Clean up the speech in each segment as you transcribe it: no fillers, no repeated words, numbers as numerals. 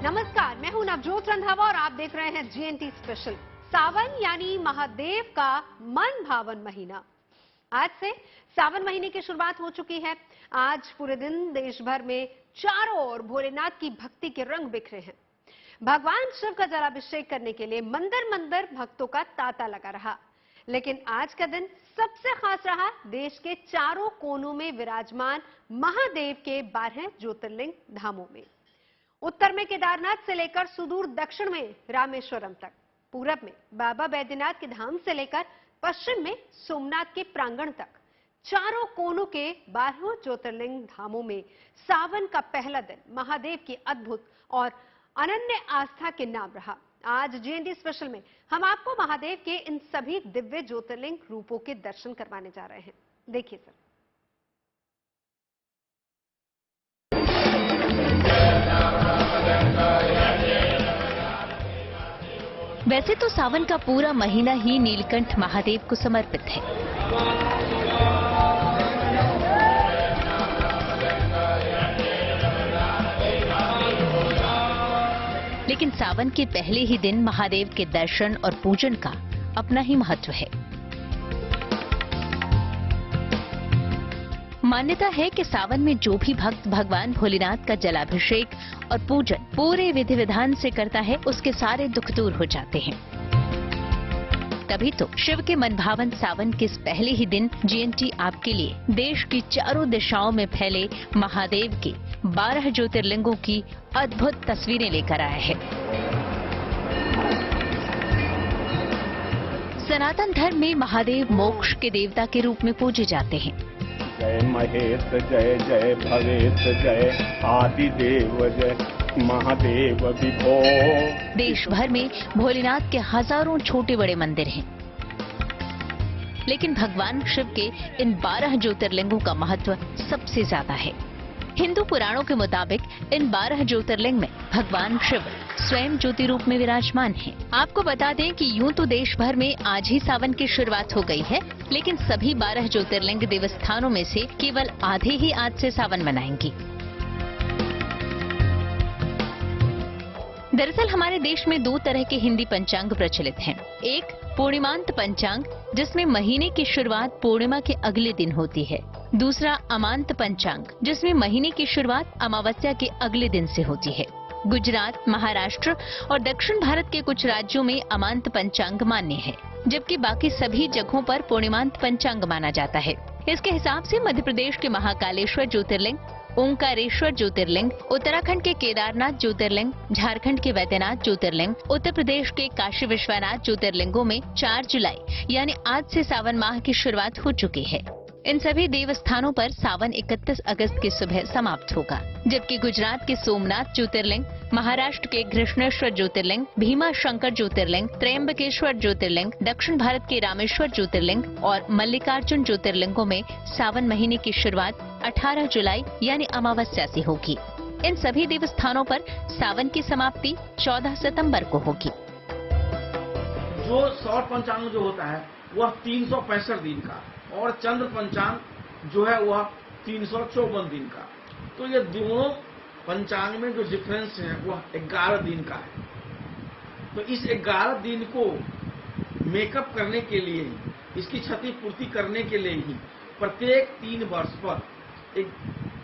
नमस्कार, मैं हूं नवजोत रंधावा और आप देख रहे हैं जीएनटी स्पेशल। सावन यानी महादेव का मन भावन महीना। आज से सावन महीने की शुरुआत हो चुकी है। आज पूरे दिन देश भर में चारों ओर भोलेनाथ की भक्ति के रंग बिखरे हैं। भगवान शिव का जलाभिषेक करने के लिए मंदिर मंदिर भक्तों का तांता लगा रहा। लेकिन आज का दिन सबसे खास रहा देश के चारों कोनों में विराजमान महादेव के 12 ज्योतिर्लिंग धामों में। उत्तर में केदारनाथ से लेकर सुदूर दक्षिण में रामेश्वरम तक, पूरब में बाबा बैद्यनाथ के धाम से लेकर पश्चिम में सोमनाथ के प्रांगण तक, चारों कोनों के 12 ज्योतिर्लिंग धामों में सावन का पहला दिन महादेव की अद्भुत और अनन्य आस्था के नाम रहा। आज जीएनटी स्पेशल में हम आपको महादेव के इन सभी दिव्य ज्योतिर्लिंग रूपों के दर्शन करवाने जा रहे हैं। देखिए सर। वैसे तो सावन का पूरा महीना ही नीलकंठ महादेव को समर्पित है। लेकिन सावन के पहले ही दिन महादेव के दर्शन और पूजन का अपना ही महत्व है। मान्यता है कि सावन में जो भी भक्त भगवान भोलेनाथ का जलाभिषेक और पूजन पूरे विधि विधान से करता है, उसके सारे दुख दूर हो जाते हैं। तभी तो शिव के मनभावन सावन के इस पहले ही दिन जीएनटी आपके लिए देश की चारों दिशाओं में फैले महादेव के 12 ज्योतिर्लिंगों की अद्भुत तस्वीरें लेकर आया है। सनातन धर्म में महादेव मोक्ष के देवता के रूप में पूजे जाते हैं। जय महेश जय जय भवेश जय आदिदेव जय महादेव विभो। देश भर में भोलेनाथ के हजारों छोटे बड़े मंदिर हैं, लेकिन भगवान शिव के इन 12 ज्योतिर्लिंगों का महत्व सबसे ज्यादा है। हिंदू पुराणों के मुताबिक इन 12 ज्योतिर्लिंग में भगवान शिव स्वयं ज्योति रूप में विराजमान हैं। आपको बता दें कि यूं तो देश भर में आज ही सावन की शुरुआत हो गई है, लेकिन सभी 12 ज्योतिर्लिंग देवस्थानों में से केवल आधे ही आज से सावन मनाएंगी। दरअसल हमारे देश में 2 तरह के हिंदी पंचांग प्रचलित हैं। एक पूर्णिमांत पंचांग, जिसमें महीने की शुरुआत पूर्णिमा के अगले दिन होती है। दूसरा अमांत पंचांग, जिसमें महीने की शुरुआत अमावस्या के अगले दिन से होती है। गुजरात, महाराष्ट्र और दक्षिण भारत के कुछ राज्यों में अमांत पंचांग मान्य है, जबकि बाकी सभी जगहों पर पूर्णिमांत पंचांग माना जाता है। इसके हिसाब से मध्य प्रदेश के महाकालेश्वर ज्योतिर्लिंग, ओंकारेश्वर ज्योतिर्लिंग, उत्तराखंड के केदारनाथ ज्योतिर्लिंग, झारखंड के वैद्यनाथ ज्योतिर्लिंग, उत्तर प्रदेश के काशी विश्वनाथ ज्योतिर्लिंगों में 4 जुलाई यानी आज से सावन माह की शुरुआत हो चुकी है। इन सभी देवस्थानों पर सावन 31 अगस्त की सुबह समाप्त होगा, जबकि गुजरात के सोमनाथ ज्योतिर्लिंग, महाराष्ट्र के कृष्णेश्वर ज्योतिर्लिंग, भीमा शंकर ज्योतिर्लिंग, त्र्यंबकेश्वर ज्योतिर्लिंग, दक्षिण भारत के रामेश्वर ज्योतिर्लिंग और मल्लिकार्जुन ज्योतिर्लिंगों में सावन महीने की शुरुआत 18 जुलाई यानी अमावस्या से होगी। इन सभी देवस्थानों पर सावन की समाप्ति 14 सितंबर को होगी। जो सौर पंचांग जो होता है वह 365 दिन का और चंद्र पंचांग जो है वह 354 दिन का। तो ये दोनों पंचांग में जो डिफरेंस है वह 11 दिन का है। तो इस 11 दिन को मेकअप करने के लिए, इसकी क्षतिपूर्ति करने के लिए ही प्रत्येक 3 वर्ष पर एक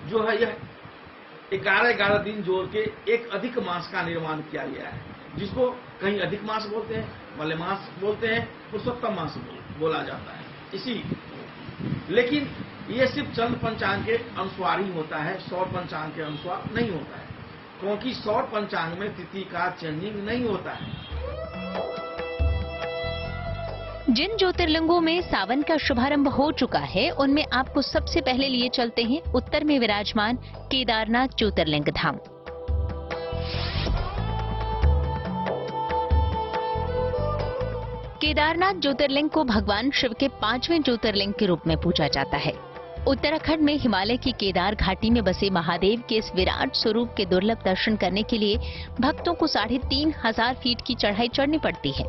जो है यह 11 दिन जोड़ के एक अधिक मास का निर्माण किया गया है, जिसको कहीं अधिक मास बोलते हैं, मलयमास बोलते हैं, पुरुषोत्तम मास बोला जाता है। इसी लेकिन ये सिर्फ चंद्र पंचांग के अनुसार ही होता है, सौर पंचांग के अनुसार नहीं होता है, क्योंकि सौर पंचांग में तिथि का चेंजिंग नहीं होता है। जिन ज्योतिर्लिंगों में सावन का शुभारंभ हो चुका है, उनमें आपको सबसे पहले लिए चलते हैं उत्तर में विराजमान केदारनाथ ज्योतिर्लिंग धाम। केदारनाथ ज्योतिर्लिंग को भगवान शिव के 5वें ज्योतिर्लिंग के रूप में पूजा जाता है। उत्तराखंड में हिमालय की केदार घाटी में बसे महादेव के इस विराट स्वरूप के दुर्लभ दर्शन करने के लिए भक्तों को 3,500 फीट की चढ़ाई चढ़नी पड़ती है।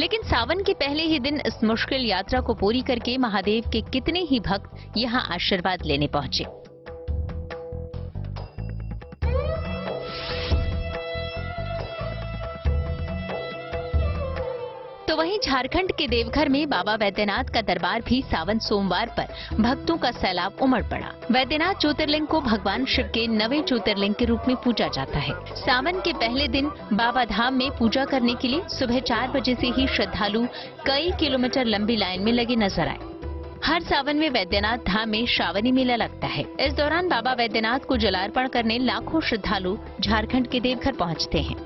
लेकिन सावन के पहले ही दिन इस मुश्किल यात्रा को पूरी करके महादेव के कितने ही भक्त यहां आशीर्वाद लेने पहुंचे। वहीं झारखंड के देवघर में बाबा वैद्यनाथ का दरबार भी सावन सोमवार पर भक्तों का सैलाब उमड़ पड़ा। वैद्यनाथ ज्योतिर्लिंग को भगवान शिव के 9वें ज्योतिर्लिंग के रूप में पूजा जाता है। सावन के पहले दिन बाबा धाम में पूजा करने के लिए सुबह 4 बजे से ही श्रद्धालु कई किलोमीटर लंबी लाइन में लगे नजर आए। हर सावन में वैद्यनाथ धाम में श्रावणी मेला लगता है। इस दौरान बाबा वैद्यनाथ को जलार्पण करने लाखों श्रद्धालु झारखंड के देवघर पहुंचते हैं।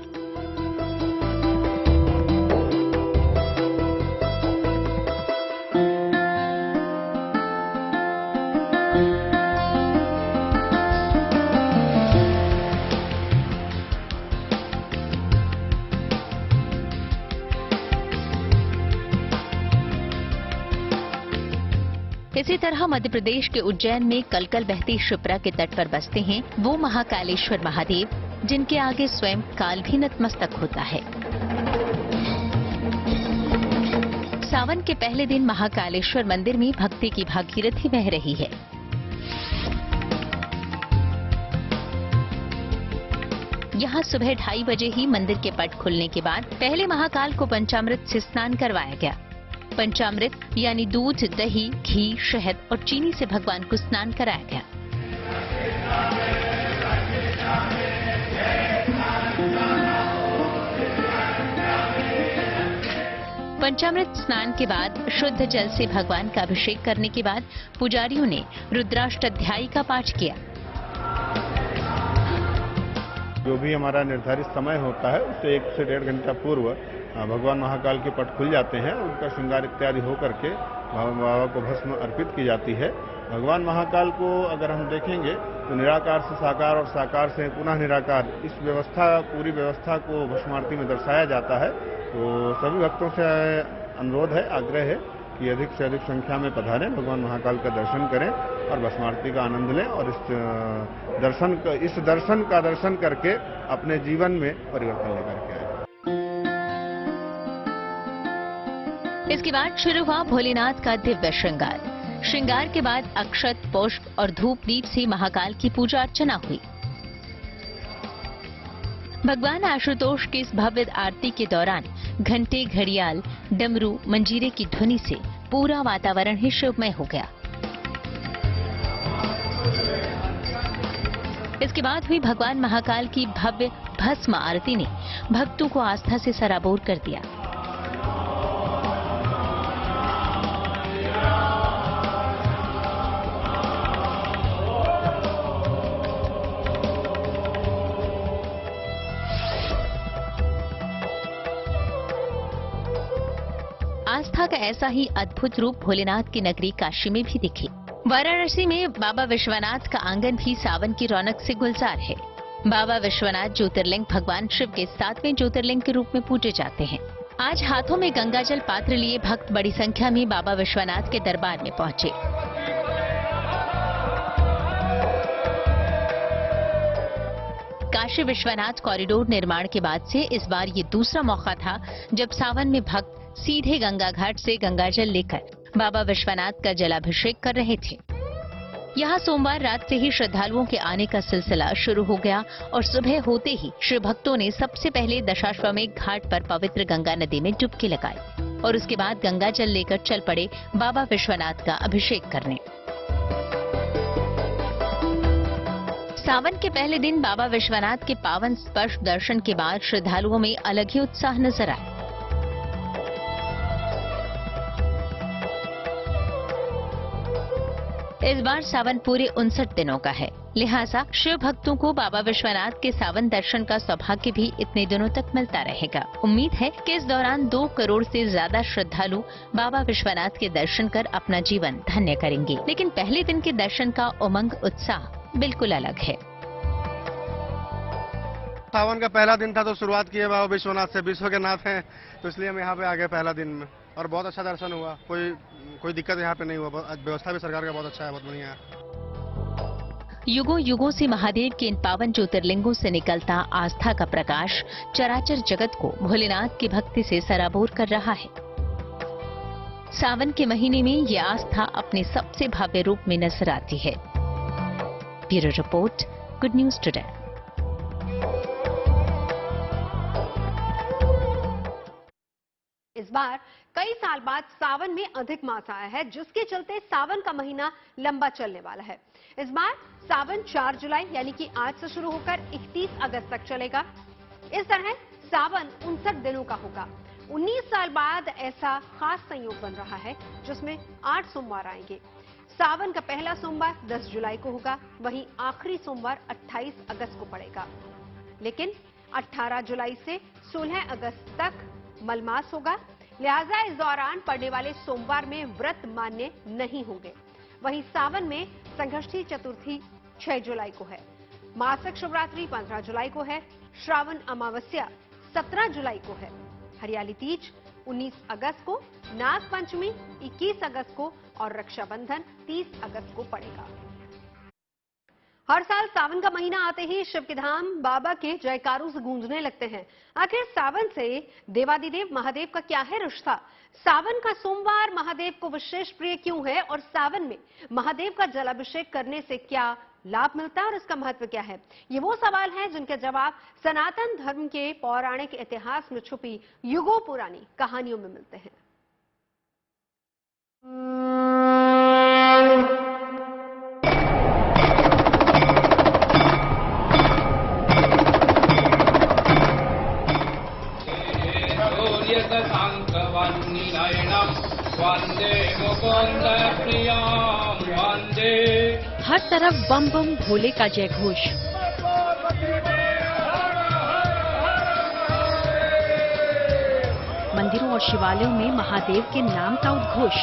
इसी तरह मध्य प्रदेश के उज्जैन में कलकल बहती शिप्रा के तट पर बसते हैं वो महाकालेश्वर महादेव, जिनके आगे स्वयं काल भी नतमस्तक होता है। सावन के पहले दिन महाकालेश्वर मंदिर में भक्ति की भागीरथी बह रही है। यहाँ सुबह 2:30 बजे ही मंदिर के पट खुलने के बाद पहले महाकाल को पंचामृत से स्नान करवाया गया। पंचामृत यानी दूध, दही, घी, शहद और चीनी से भगवान को स्नान कराया गया। पंचामृत स्नान के बाद शुद्ध जल से भगवान का अभिषेक करने के बाद पुजारियों ने रुद्राष्टाध्यायी का पाठ किया। जो भी हमारा निर्धारित समय होता है उससे 1 से 1.5 घंटा पूर्व भगवान महाकाल के पट खुल जाते हैं। उनका श्रृंगार इत्यादि हो करके बाबा को भस्म अर्पित की जाती है। भगवान महाकाल को अगर हम देखेंगे तो निराकार से साकार और साकार से पुनः निराकार, इस पूरी व्यवस्था को भस्मारती में दर्शाया जाता है। तो सभी भक्तों से अनुरोध है, आग्रह है कि अधिक से अधिक संख्या में पधारें, भगवान महाकाल का दर्शन करें और भस्मारती का आनंद लें और इस दर्शन का दर्शन करके अपने जीवन में परिवर्तन लेकर के आए। इसके बाद शुरू हुआ भोलेनाथ का दिव्य श्रृंगार। श्रृंगार के बाद अक्षत, पुष्प और धूप दीप से महाकाल की पूजा अर्चना हुई। भगवान आशुतोष की इस भव्य आरती के दौरान घंटे, घड़ियाल, डमरू, मंजीरे की ध्वनि से पूरा वातावरण ही शिवमय हो गया। इसके बाद हुई भगवान महाकाल की भव्य भस्म आरती ने भक्तों को आस्था से सराबोर कर दिया। आस्था का ऐसा ही अद्भुत रूप भोलेनाथ की नगरी काशी में भी दिखी। वाराणसी में बाबा विश्वनाथ का आंगन भी सावन की रौनक से गुलजार है। बाबा विश्वनाथ ज्योतिर्लिंग भगवान शिव के 7वें ज्योतिर्लिंग के रूप में पूजे जाते हैं। आज हाथों में गंगाजल पात्र लिए भक्त बड़ी संख्या में बाबा विश्वनाथ के दरबार में पहुंचे। काशी विश्वनाथ कॉरिडोर निर्माण के बाद से इस बार ये दूसरा मौका था जब सावन में भक्त सीधे गंगा घाट से गंगाजल लेकर बाबा विश्वनाथ का जलाभिषेक कर रहे थे। यहाँ सोमवार रात से ही श्रद्धालुओं के आने का सिलसिला शुरू हो गया और सुबह होते ही शिव भक्तों ने सबसे पहले दशाश्वमेध घाट पर पवित्र गंगा नदी में डुबकी लगाई और उसके बाद गंगाजल लेकर चल पड़े बाबा विश्वनाथ का अभिषेक करने। सावन के पहले दिन बाबा विश्वनाथ के पावन स्पर्श दर्शन के बाद श्रद्धालुओं में अलग ही उत्साह नजर आया। इस बार सावन पूरे 59 दिनों का है, लिहाजा शिव भक्तों को बाबा विश्वनाथ के सावन दर्शन का सौभाग्य भी इतने दिनों तक मिलता रहेगा। उम्मीद है कि इस दौरान 2 करोड़ से ज्यादा श्रद्धालु बाबा विश्वनाथ के दर्शन कर अपना जीवन धन्य करेंगे। लेकिन पहले दिन के दर्शन का उमंग, उत्साह बिल्कुल अलग है। सावन का पहला दिन था तो शुरुआत की है बाबा विश्वनाथ से। विश्व के नाथ हैं तो इसलिए हम यहाँ पे आ गए पहला दिन में और बहुत अच्छा दर्शन हुआ। कोई दिक्कत यहाँ पे नहीं हुआ। व्यवस्था भी सरकार का बहुत अच्छा है, बहुत बढ़िया है। युगों युगों से महादेव के इन पावन ज्योतिर्लिंगों से निकलता आस्था का प्रकाश चराचर जगत को भोलेनाथ की भक्ति से सराबोर कर रहा है। सावन के महीने में ये आस्था अपने सबसे भव्य रूप में नजर आती है। Bureau report, good news today. इस बार बार कई साल बाद सावन में अधिक मास आया है, जिसके चलते सावन का महीना लंबा चलने वाला है। इस बार सावन 4 जुलाई यानी कि आज से शुरू होकर 31 अगस्त तक चलेगा। इस तरह सावन 59 दिनों का होगा। 19 साल बाद ऐसा खास संयोग बन रहा है जिसमें 8 सोमवार आएंगे। सावन का पहला सोमवार 10 जुलाई को होगा, वहीं आखिरी सोमवार 28 अगस्त को पड़ेगा। लेकिन 18 जुलाई से 16 अगस्त तक मलमास होगा, लिहाजा इस दौरान पड़ने वाले सोमवार में व्रत मान्य नहीं होंगे। वहीं सावन में संकष्टी चतुर्थी 6 जुलाई को है, मासिक शिवरात्रि 15 जुलाई को है, श्रावण अमावस्या 17 जुलाई को है, हरियाली तीज 19 अगस्त को, नाग पंचमी 21 अगस्त को और रक्षाबंधन 30 अगस्त को पड़ेगा। हर साल सावन का महीना आते ही शिव के धाम बाबा के जयकारों से गूंजने लगते हैं। आखिर सावन से देवादिदेव महादेव का क्या है रिश्ता? सावन का सोमवार महादेव को विशेष प्रिय क्यों है और सावन में महादेव का जलाभिषेक करने से क्या लाभ मिलता है और इसका महत्व क्या है? ये वो सवाल हैं जिनके जवाब सनातन धर्म के पौराणिक इतिहास में छुपी युगों पुरानी कहानियों में मिलते हैं। हर तरफ बम बम भोले का जय घोष। मंदिरों और शिवालयों में महादेव के नाम का उद्घोष।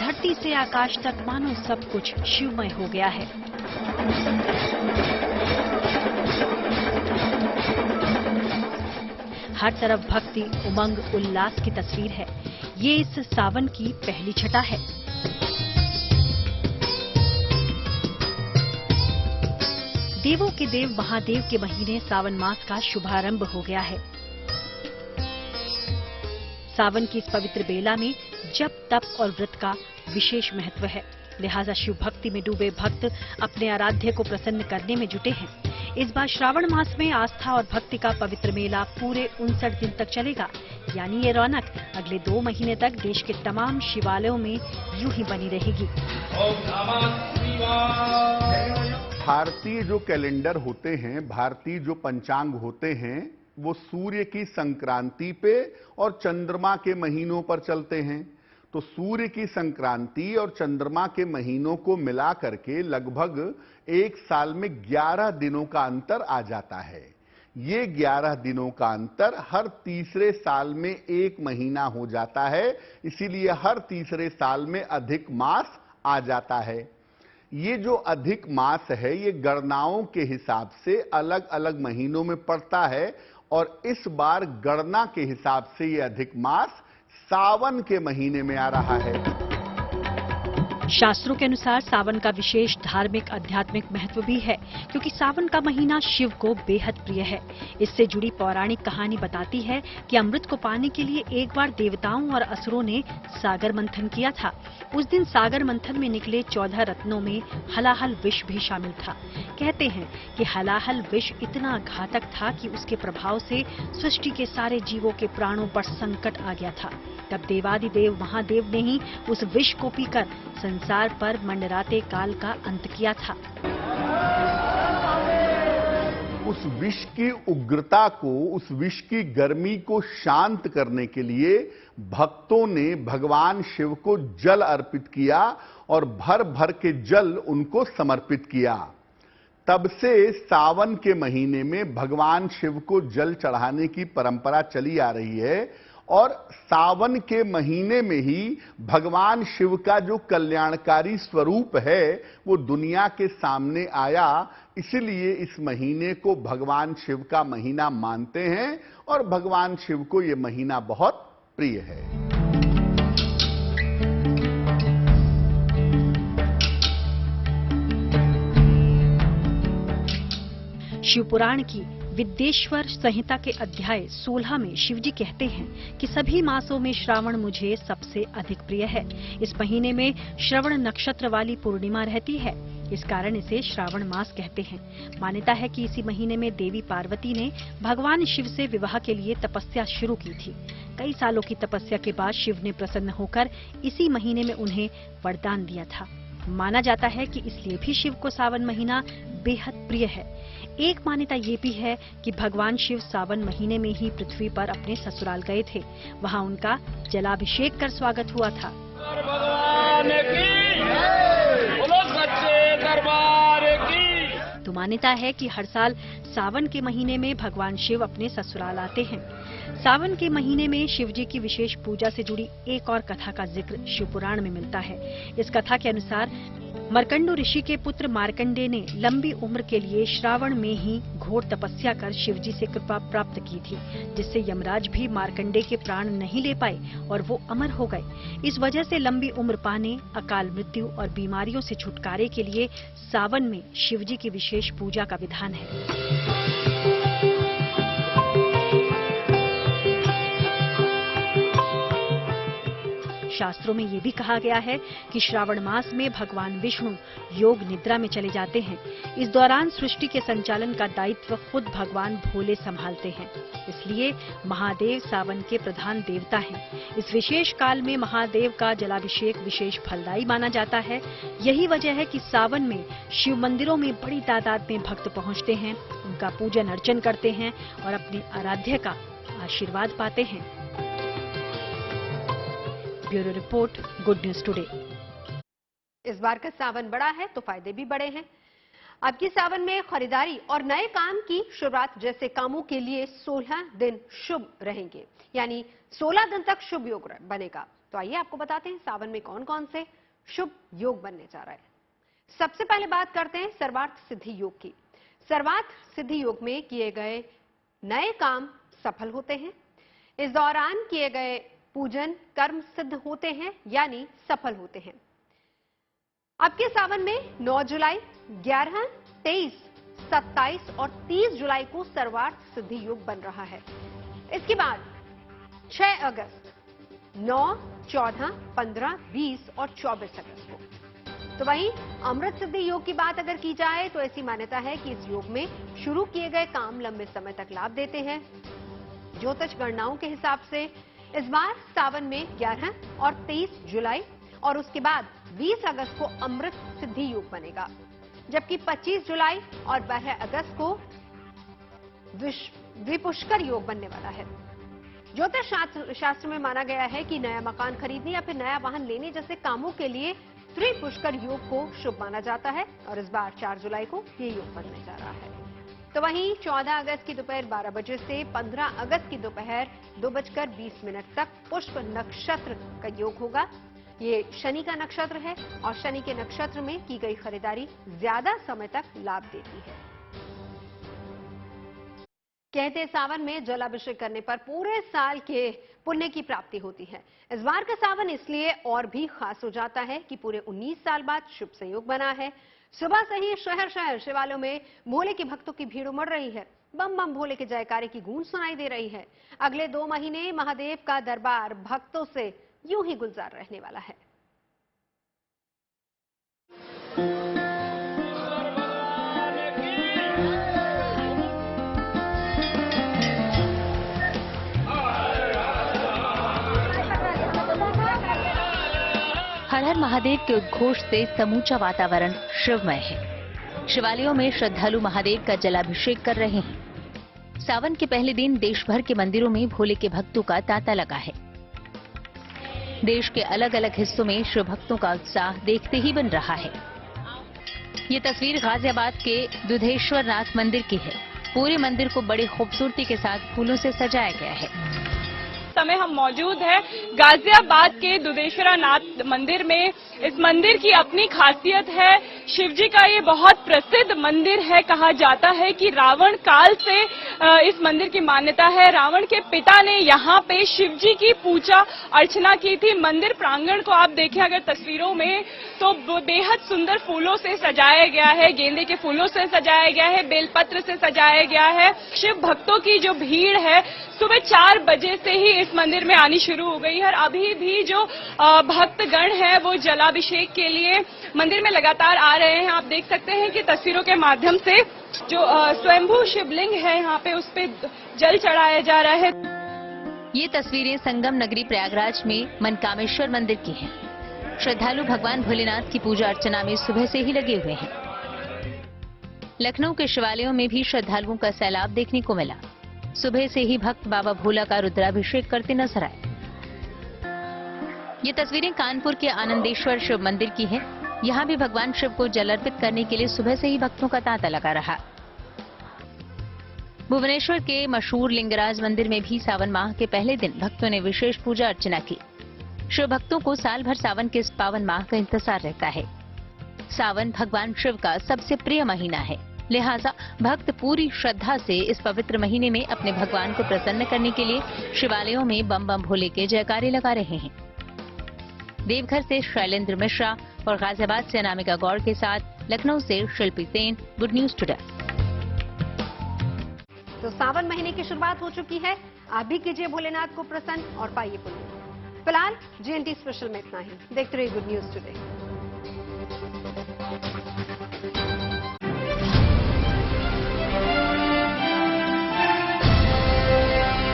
धरती से आकाश तक मानो सब कुछ शिवमय हो गया है। हर तरफ भक्ति, उमंग, उल्लास की तस्वीर है। ये इस सावन की पहली छटा है। देवों के देव महादेव के महीने सावन मास का शुभारंभ हो गया है। सावन की इस पवित्र बेला में जप, तप और व्रत का विशेष महत्व है। लिहाजा शिव भक्ति में डूबे भक्त अपने आराध्य को प्रसन्न करने में जुटे हैं। इस बार श्रावण मास में आस्था और भक्ति का पवित्र मेला पूरे 59 दिन तक चलेगा। यानी ये रौनक अगले 2 महीने तक देश के तमाम शिवालयों में यूं ही बनी रहेगी। भारतीय जो कैलेंडर होते हैं, भारतीय जो पंचांग होते हैं, वो सूर्य की संक्रांति पे और चंद्रमा के महीनों पर चलते हैं। तो सूर्य की संक्रांति और चंद्रमा के महीनों को मिला करके लगभग 1 साल में 11 दिनों का अंतर आ जाता है। ये 11 दिनों का अंतर हर तीसरे साल में 1 महीना हो जाता है, इसीलिए हर तीसरे साल में अधिक मास आ जाता है। ये जो अधिक मास है ये गणनाओं के हिसाब से अलग अलग महीनों में पड़ता है और इस बार गणना के हिसाब से ये अधिक मास सावन के महीने में आ रहा है। शास्त्रों के अनुसार सावन का विशेष धार्मिक आध्यात्मिक महत्व भी है, क्योंकि सावन का महीना शिव को बेहद प्रिय है। इससे जुड़ी पौराणिक कहानी बताती है कि अमृत को पाने के लिए एक बार देवताओं और असुरों ने सागर मंथन किया था। उस दिन सागर मंथन में निकले 14 रत्नों में हलाहल विष भी शामिल था। कहते हैं कि हलाहल विष इतना घातक था कि उसके प्रभाव से सृष्टि के सारे जीवों के प्राणों पर संकट आ गया था। तब देवादिदेव महादेव ने ही उस विष को पीकर संसार पर मंडराते काल का अंत किया था। उस विष की उग्रता को, उस विष की गर्मी को शांत करने के लिए भक्तों ने भगवान शिव को जल अर्पित किया और भर भर के जल उनको समर्पित किया। तब से सावन के महीने में भगवान शिव को जल चढ़ाने की परंपरा चली आ रही है और सावन के महीने में ही भगवान शिव का जो कल्याणकारी स्वरूप है वो दुनिया के सामने आया। इसलिए इस महीने को भगवान शिव का महीना मानते हैं और भगवान शिव को ये महीना बहुत प्रिय है। शिवपुराण की विद्येश्वर संहिता के अध्याय 16 में शिवजी कहते हैं कि सभी मासों में श्रावण मुझे सबसे अधिक प्रिय है। इस महीने में श्रवण नक्षत्र वाली पूर्णिमा रहती है। इस कारण इसे श्रावण मास कहते हैं। मान्यता है कि इसी महीने में देवी पार्वती ने भगवान शिव से विवाह के लिए तपस्या शुरू की थी। कई सालों की तपस्या के बाद शिव ने प्रसन्न होकर इसी महीने में उन्हें वरदान दिया था। माना जाता है कि इसलिए भी शिव को सावन महीना बेहद प्रिय है। एक मान्यता ये भी है कि भगवान शिव सावन महीने में ही पृथ्वी पर अपने ससुराल गए थे। वहां उनका जलाभिषेक कर स्वागत हुआ था। भगवान की बोलो सच्चे दरबार की। तो मान्यता है कि हर साल सावन के महीने में भगवान शिव अपने ससुराल आते हैं। सावन के महीने में शिव जी की विशेष पूजा से जुड़ी एक और कथा का जिक्र शिव पुराण में मिलता है। इस कथा के अनुसार मर्कंडू ऋषि के पुत्र मार्कंडेय ने लंबी उम्र के लिए श्रावण में ही घोर तपस्या कर शिव जी से कृपा प्राप्त की थी, जिससे यमराज भी मार्कंडेय के प्राण नहीं ले पाए और वो अमर हो गए। इस वजह से लंबी उम्र पाने, अकाल मृत्यु और बीमारियों से छुटकारे के लिए सावन में शिव जी की विशेष पूजा का विधान है। शास्त्रों में ये भी कहा गया है कि श्रावण मास में भगवान विष्णु योग निद्रा में चले जाते हैं। इस दौरान सृष्टि के संचालन का दायित्व खुद भगवान भोले संभालते हैं। इसलिए महादेव सावन के प्रधान देवता हैं। इस विशेष काल में महादेव का जलाभिषेक विशेष फलदायी माना जाता है। यही वजह है कि सावन में शिव मंदिरों में बड़ी तादाद में भक्त पहुंचते हैं, उनका पूजन अर्चन करते हैं और अपने आराध्य का आशीर्वाद पाते हैं। Bureau report, good news today. इस बार का सावन बड़ा है तो फायदे भी बड़े हैं। अब की सावन में खरीदारी और नए काम की शुरुआत जैसे कामों के लिए 16 दिन शुभ रहेंगे, यानी 16 दिन तक शुभ योग बनेगा। तो आइए आपको बताते हैं सावन में कौन कौन से शुभ योग बनने जा रहा है। सबसे पहले बात करते हैं सर्वार्थ सिद्धि योग की। सर्वार्थ सिद्धि योग में किए गए नए काम सफल होते हैं। इस दौरान किए गए पूजन कर्म सिद्ध होते हैं, यानी सफल होते हैं। अब के सावन में 9 जुलाई, 11, 23, 27 और 30 जुलाई को सर्वार्थ सिद्धि योग बन रहा है। इसके बाद 6 अगस्त, 9, 14, 15, 20 और 24 अगस्त को। तो वहीं अमृत सिद्धि योग की बात अगर की जाए तो ऐसी मान्यता है कि इस योग में शुरू किए गए काम लंबे समय तक लाभ देते हैं। ज्योतिष गणनाओं के हिसाब से इस बार सावन में 11 और 23 जुलाई और उसके बाद 20 अगस्त को अमृत सिद्धि योग बनेगा, जबकि 25 जुलाई और 12 अगस्त को द्विपुष्कर योग बनने वाला है। ज्योतिष शास्त्र में माना गया है कि नया मकान खरीदने या फिर नया वाहन लेने जैसे कामों के लिए त्रिपुष्कर योग को शुभ माना जाता है और इस बार 4 जुलाई को ये योग बनने जा रहा है। तो वहीं 14 अगस्त की दोपहर 12 बजे से 15 अगस्त की दोपहर 2:20 तक पुष्प नक्षत्र का योग होगा। ये शनि का नक्षत्र है और शनि के नक्षत्र में की गई खरीदारी ज्यादा समय तक लाभ देती है। कहते हैं सावन में जलाभिषेक करने पर पूरे साल के पुण्य की प्राप्ति होती है। इस बार का सावन इसलिए और भी खास हो जाता है कि पूरे 19 साल बाद शुभ संयोग बना है। सुबह से ही शहर शहर शिवालयों में भोले के भक्तों की भीड़ उमड़ रही है। बम बम भोले के जयकारे की गूंज सुनाई दे रही है। अगले 2 महीने महादेव का दरबार भक्तों से यूं ही गुलजार रहने वाला है। हर हर महादेव के उद्घोष से समूचा वातावरण शिवमय है। शिवालयों में श्रद्धालु महादेव का जलाभिषेक कर रहे हैं। सावन के पहले दिन देश भर के मंदिरों में भोले के भक्तों का तांता लगा है। देश के अलग अलग हिस्सों में शिव भक्तों का उत्साह देखते ही बन रहा है। ये तस्वीर गाजियाबाद के दुधेश्वर नाथ मंदिर की है। पूरे मंदिर को बड़ी खूबसूरती के साथ फूलों से सजाया गया है। समय हम मौजूद हैं गाजियाबाद के दुधेश्वर नाथ मंदिर में। इस मंदिर की अपनी खासियत है। शिवजी का ये बहुत प्रसिद्ध मंदिर है। कहा जाता है कि रावण काल से इस मंदिर की मान्यता है। रावण के पिता ने यहाँ पे शिवजी की पूजा अर्चना की थी। मंदिर प्रांगण को आप देखें अगर तस्वीरों में तो बेहद सुंदर फूलों से सजाया गया है। गेंदे के फूलों से सजाया गया है, बेलपत्र से सजाया गया है। शिव भक्तों की जो भीड़ है सुबह 4 बजे से ही इस मंदिर में आनी शुरू हो गई है और अभी भी जो भक्तगण है वो जलाभिषेक के लिए मंदिर में लगातार आ जा रहे हैं। आप देख सकते हैं कि तस्वीरों के माध्यम से जो स्वयंभू शिवलिंग है यहाँ पे उस पे जल चढ़ाया जा रहा है। ये तस्वीरें संगम नगरी प्रयागराज में मनकामेश्वर मंदिर की हैं। श्रद्धालु भगवान भोलेनाथ की पूजा अर्चना में सुबह से ही लगे हुए हैं। लखनऊ के शिवालयों में भी श्रद्धालुओं का सैलाब देखने को मिला। सुबह से ही भक्त बाबा भोला का रुद्राभिषेक करते नजर आए। ये तस्वीरें कानपुर के आनंदेश्वर शिव मंदिर की हैं। यहाँ भी भगवान शिव को जल अर्पित करने के लिए सुबह से ही भक्तों का तांता लगा रहा। भुवनेश्वर के मशहूर लिंगराज मंदिर में भी सावन माह के पहले दिन भक्तों ने विशेष पूजा अर्चना की। शिव भक्तों को साल भर सावन के इस पावन माह का इंतजार रहता है। सावन भगवान शिव का सबसे प्रिय महीना है, लिहाजा भक्त पूरी श्रद्धा से इस पवित्र महीने में अपने भगवान को प्रसन्न करने के लिए शिवालयों में बम बम भोले के जयकारे लगा रहे हैं। देवघर से शैलेंद्र मिश्रा और गाजियाबाद से अनामिका गौड़ के साथ लखनऊ से शिल्पी सेन, गुड न्यूज टुडे। तो सावन महीने की शुरुआत हो चुकी है। आप भी कीजिए भोलेनाथ को प्रसन्न और पाइए पुण्य। फिलहाल GNT स्पेशल में इतना ही। देखते रहिए गुड न्यूज टुडे।